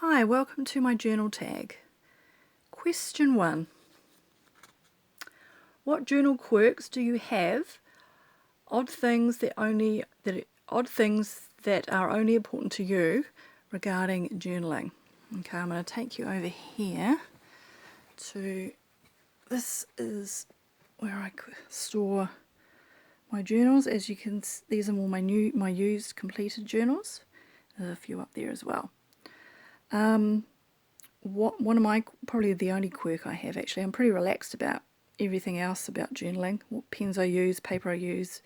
Hi, welcome to my journal tag. Question 1. What journal quirks do you have? Odd things that are only important to you regarding journaling. Okay, I'm going to take you over here to, this is where I store my journals. As you can see, these are all my used completed journals. There's a few up there as well. One of my, probably the only quirk I have actually, I'm pretty relaxed about everything else about journaling, what pens I use, paper I use,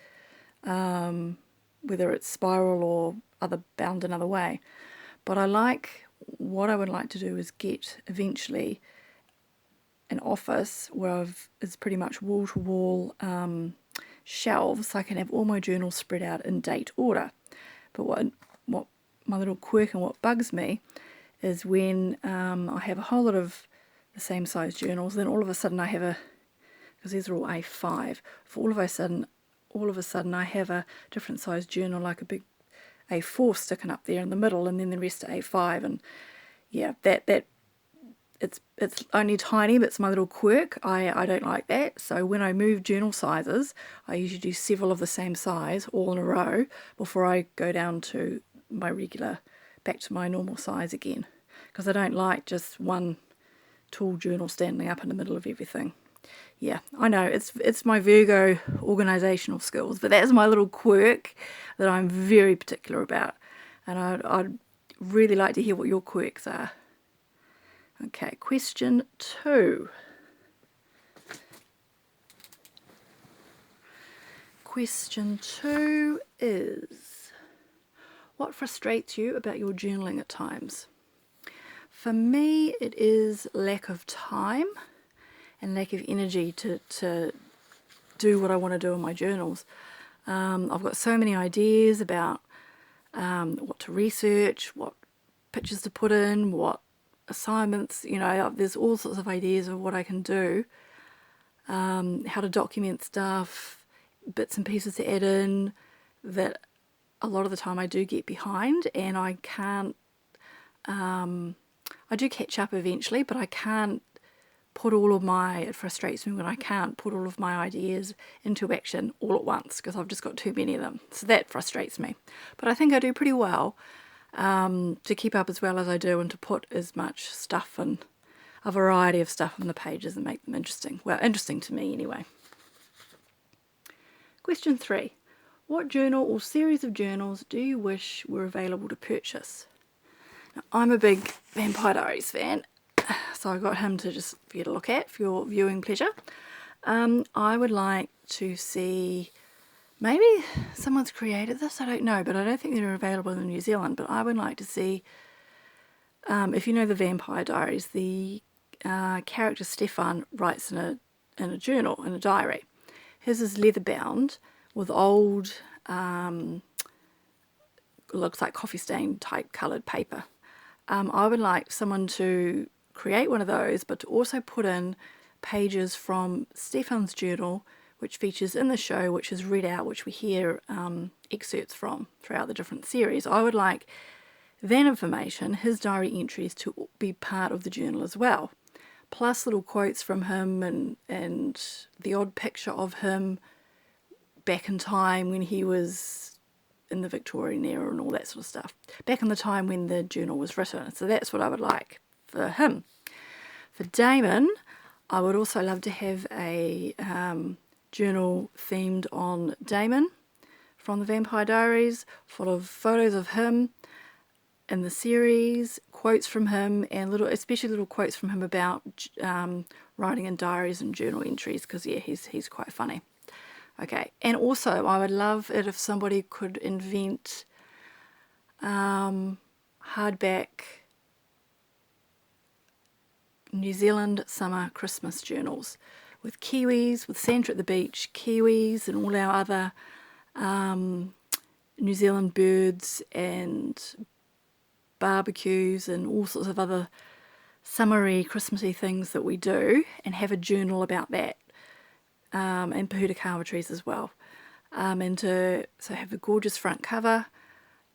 whether it's spiral or bound another way. But what I would like to do is get eventually an office where it's pretty much wall to wall shelves, so I can have all my journals spread out in date order. But what my little quirk and what bugs me is when I have a whole lot of the same size journals, then all of a sudden I have because these are all A5, all of a sudden I have a different size journal, like a big A4 sticking up there in the middle, and then the rest are A5, and yeah, it's only tiny, but it's my little quirk. I don't like that. So when I move journal sizes, I usually do several of the same size all in a row before I go down to back to my normal size again, because I don't like just one tall journal standing up in the middle of everything. Yeah, I know, it's my Virgo organisational skills, but that's my little quirk that I'm very particular about, and I'd really like to hear what your quirks are. Okay, question 2. Question 2 is, what frustrates you about your journaling at times? For me, it is lack of time and lack of energy to do what I want to do in my journals. I've got so many ideas about what to research, what pictures to put in, what assignments, there's all sorts of ideas of what I can do, how to document stuff, bits and pieces to add in, that a lot of the time I do get behind, and I can't, I do catch up eventually, but I can't it frustrates me when I can't put all of my ideas into action all at once, because I've just got too many of them. So that frustrates me. But I think I do pretty well to keep up as well as I do, and to put as much stuff and a variety of stuff on the pages and make them interesting. Well, interesting to me anyway. Question 3. What journal or series of journals do you wish were available to purchase? Now, I'm a big Vampire Diaries fan, so I got him for you to look at for your viewing pleasure. I would like to see, maybe someone's created this, I don't know, but I don't think they're available in New Zealand. But I would like to see, if you know the Vampire Diaries, the character Stefan writes in a journal, in a diary. His is leather bound with old, looks like coffee stain type coloured paper. I would like someone to create one of those, but to also put in pages from Stefan's journal, which features in the show, which is read out, which we hear excerpts from throughout the different series. I would like that information, his diary entries, to be part of the journal as well, plus little quotes from him and the odd picture of him back in time when he was in the Victorian era and all that sort of stuff, back in the time when the journal was written. So that's what I would like for him. For Damon, I would also love to have a journal themed on Damon from the Vampire Diaries, full of photos of him in the series, quotes from him, and especially little quotes from him about writing in diaries and journal entries, because yeah, he's quite funny. Okay, and also I would love it if somebody could invent hardback New Zealand summer Christmas journals with kiwis, with Santa at the beach, kiwis and all our other New Zealand birds and barbecues and all sorts of other summery, Christmassy things that we do, and have a journal about that, and pahutakawa trees as well, so have a gorgeous front cover,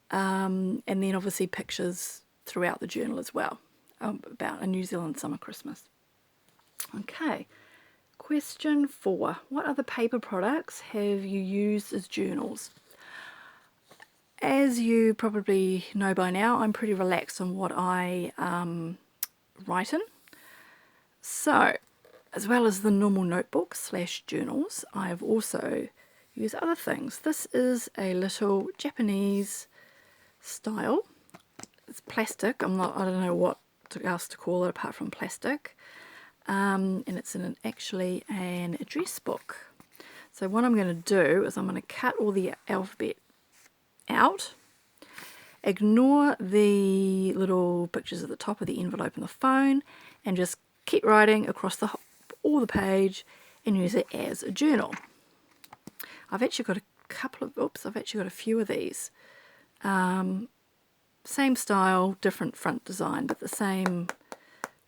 and then obviously pictures throughout the journal as well, about a New Zealand summer Christmas. Okay, question 4. What other paper products have you used as journals? As you probably know by now, I'm pretty relaxed on what I write in. So, as well as the normal notebooks / journals, I've also used other things. This is a little Japanese style. It's plastic. I don't know what else to call it apart from plastic. And it's actually an address book. So what I'm going to do is I'm going to cut all the alphabet out, ignore the little pictures at the top of the envelope and the phone, and just keep writing across all the page and use it as a journal. I've actually got a few of these. Same style, different front design, but the same,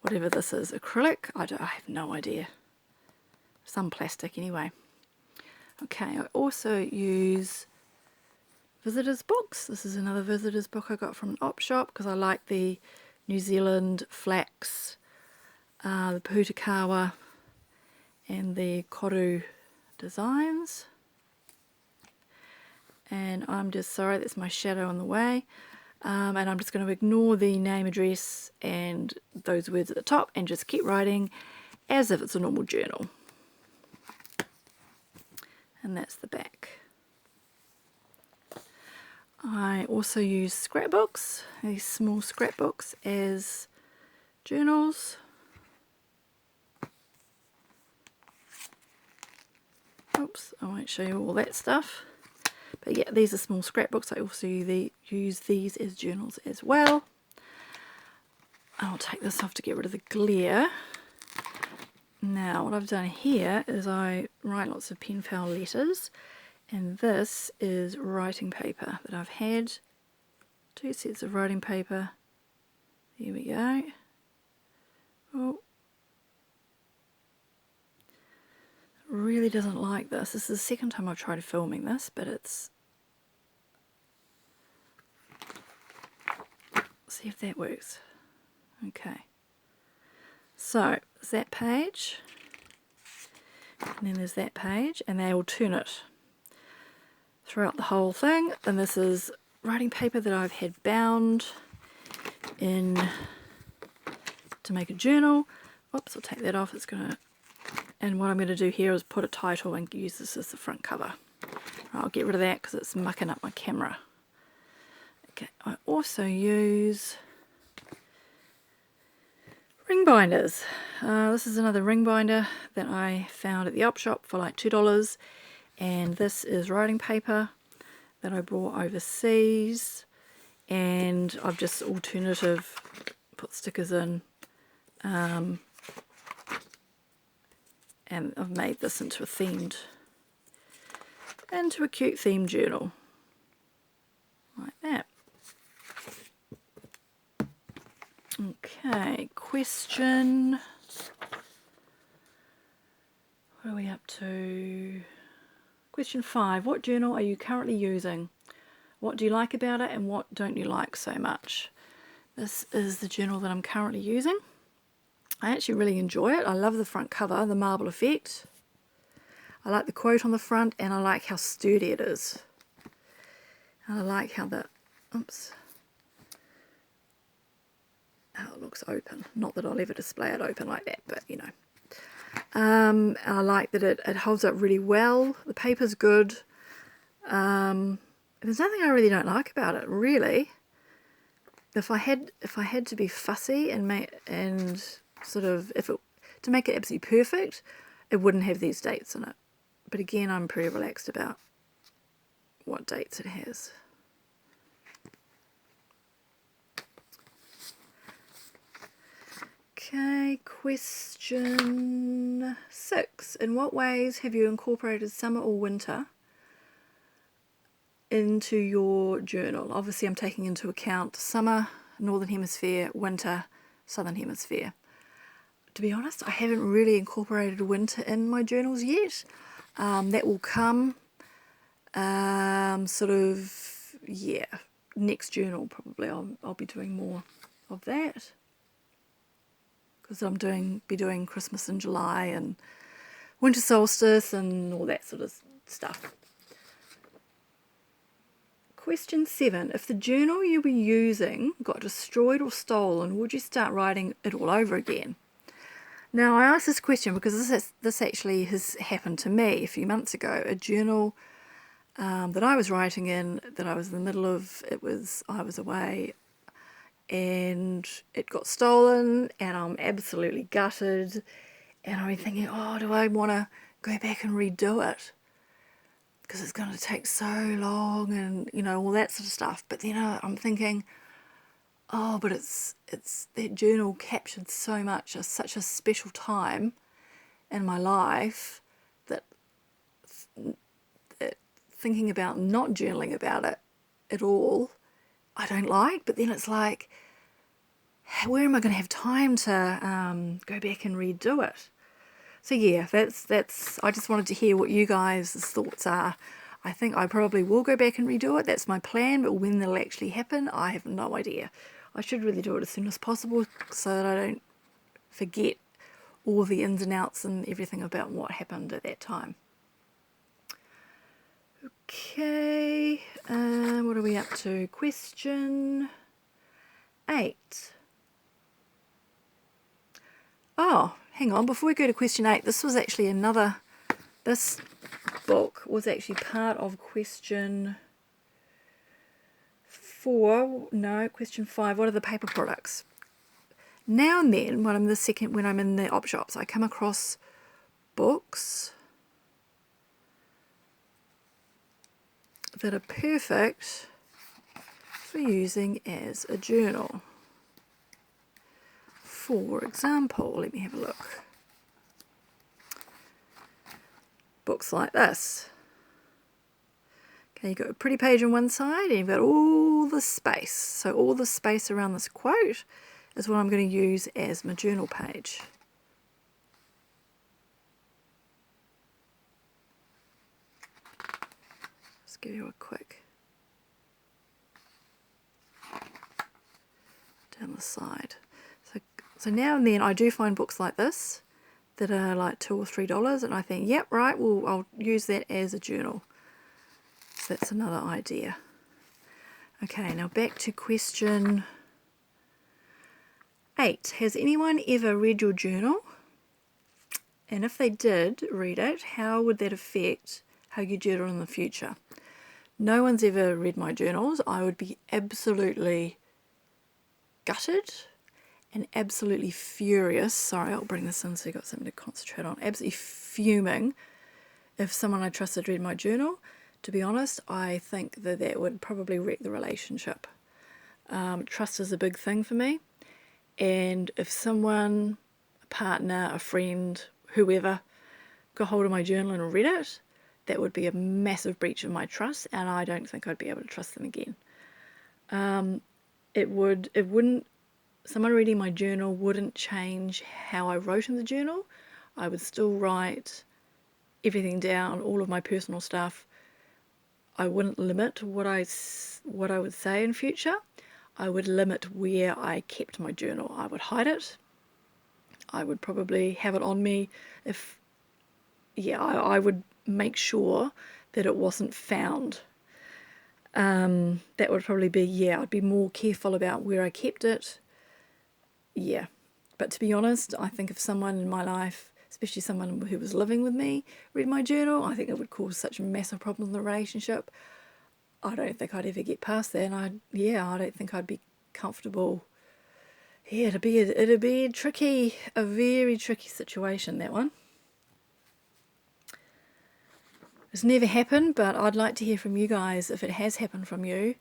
whatever this is, acrylic, I have no idea. Some plastic anyway. Okay, I also use visitors books. This is another visitors book I got from an op shop because I like the New Zealand flax, the Pūtakawa and the koru designs. And I'm just sorry, that's my shadow in the way. And I'm just going to ignore the name, address and those words at the top and just keep writing as if it's a normal journal. And that's the back. I also use scrapbooks, these small scrapbooks, as journals. Oops, I won't show you all that stuff. But yeah, these are small scrapbooks. I also use these as journals as well. I'll take this off to get rid of the glare. Now, what I've done here is I write lots of pen pal letters. And this is writing paper that I've had. 2 sets of writing paper. There we go. Oh. Really doesn't like this. This is the second time I've tried filming this, but it's... see if that works. Okay. So, there's that page. And then there's that page, and they alternate throughout the whole thing. And this is writing paper that I've had bound in to make a journal. Oops, I'll take that off. It's gonna... and what I'm going to do here is put a title and use this as the front cover. I'll get rid of that because it's mucking up my camera. Okay, I also use ring binders. This is another ring binder that I found at the op shop for like $2. And this is writing paper that I brought overseas. And I've just put stickers in. And I've made this into a cute themed journal. Like that. Okay, question. What are we up to? Question 5. What journal are you currently using? What do you like about it and what don't you like so much? This is the journal that I'm currently using. I actually really enjoy it. I love the front cover, the marble effect. I like the quote on the front and I like how sturdy it is. And I like how how it looks open. Not that I'll ever display it open like that, but you know. I like that it holds up really well. The paper's good. There's nothing I really don't like about it, really. If I had to be fussy to make it absolutely perfect, it wouldn't have these dates in it. But again, I'm pretty relaxed about what dates it has. Okay, question 6. In what ways have you incorporated summer or winter into your journal? Obviously, I'm taking into account summer, Northern Hemisphere, winter, Southern Hemisphere. To be honest, I haven't really incorporated winter in my journals yet. That will come next journal probably. I'll be doing more of that, because I'm be doing Christmas in July and winter solstice and all that sort of stuff. Question 7. If the journal you were using got destroyed or stolen, would you start writing it all over again? Now, I asked this question because this actually has happened to me a few months ago. A journal that I was writing in, that I was in the middle of, I was away, and it got stolen, and I'm absolutely gutted, and I'm thinking, oh, do I want to go back and redo it? Because it's going to take so long, and all that sort of stuff. But then I'm thinking, oh, but it's that journal captured so much, such a special time in my life, that thinking about not journaling about it at all, I don't like. But then it's like, where am I going to have time to go back and redo it? So yeah, that's. I just wanted to hear what you guys' thoughts are. I think I probably will go back and redo it. That's my plan, but when that'll actually happen, I have no idea. I should really do it as soon as possible so that I don't forget all the ins and outs and everything about what happened at that time. Okay, what are we up to? Question 8. Oh, hang on, before we go to question 8, this book was actually part of question 4. No, question 5. What are the paper products? Now and then, when I'm in the op shops, I come across books that are perfect for using as a journal. For example, let me have a look. Books like this. Okay, you've got a pretty page on one side and you've got all the space. So all the space around this quote is what I'm going to use as my journal page. Let's give you a quick down the side. So now and then I do find books like this that are like $2 or $3, and I think, yep, right, well, I'll use that as a journal. So that's another idea. Okay, now back to question 8. Has anyone ever read your journal? And if they did read it, how would that affect how you journal in the future? No one's ever read my journals. I would be absolutely gutted and absolutely furious. Sorry, I'll bring this in so you've got something to concentrate on. Absolutely fuming if someone I trusted read my journal. To be honest, I think that would probably wreck the relationship. Trust is a big thing for me. And if someone, a partner, a friend, whoever, got hold of my journal and read it, that would be a massive breach of my trust, and I don't think I'd be able to trust them again. Someone reading my journal wouldn't change how I wrote in the journal. I would still write everything down, all of my personal stuff. I wouldn't limit what I would say in future. I would limit where I kept my journal. I would hide it. I would probably have it on me I would make sure that it wasn't found. That would probably be, I'd be more careful about where I kept it. Yeah, but to be honest, I think if someone in my life, especially someone who was living with me, read my journal, I think it would cause such massive problems in the relationship. I don't think I'd ever get past that, and I don't think I'd be comfortable. Yeah, it'd be a very tricky situation, that one. It's never happened, but I'd like to hear from you guys if it has happened from you,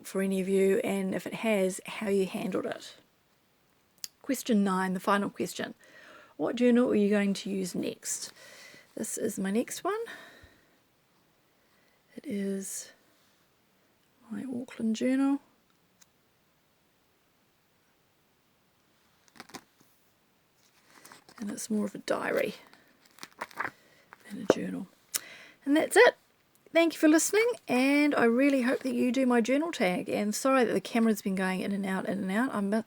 for any of you, and if it has, how you handled it. Question 9, the final question. What journal are you going to use next? This is my next one. It is my Auckland journal. And it's more of a diary than a journal. And that's it. thank you for listening, and I really hope that you do my journal tag. And sorry that the camera's been going in and out, in and out. I'm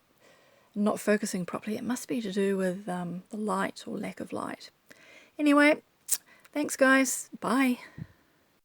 not focusing properly. It must be to do with the light or lack of light. Anyway, thanks guys. Bye.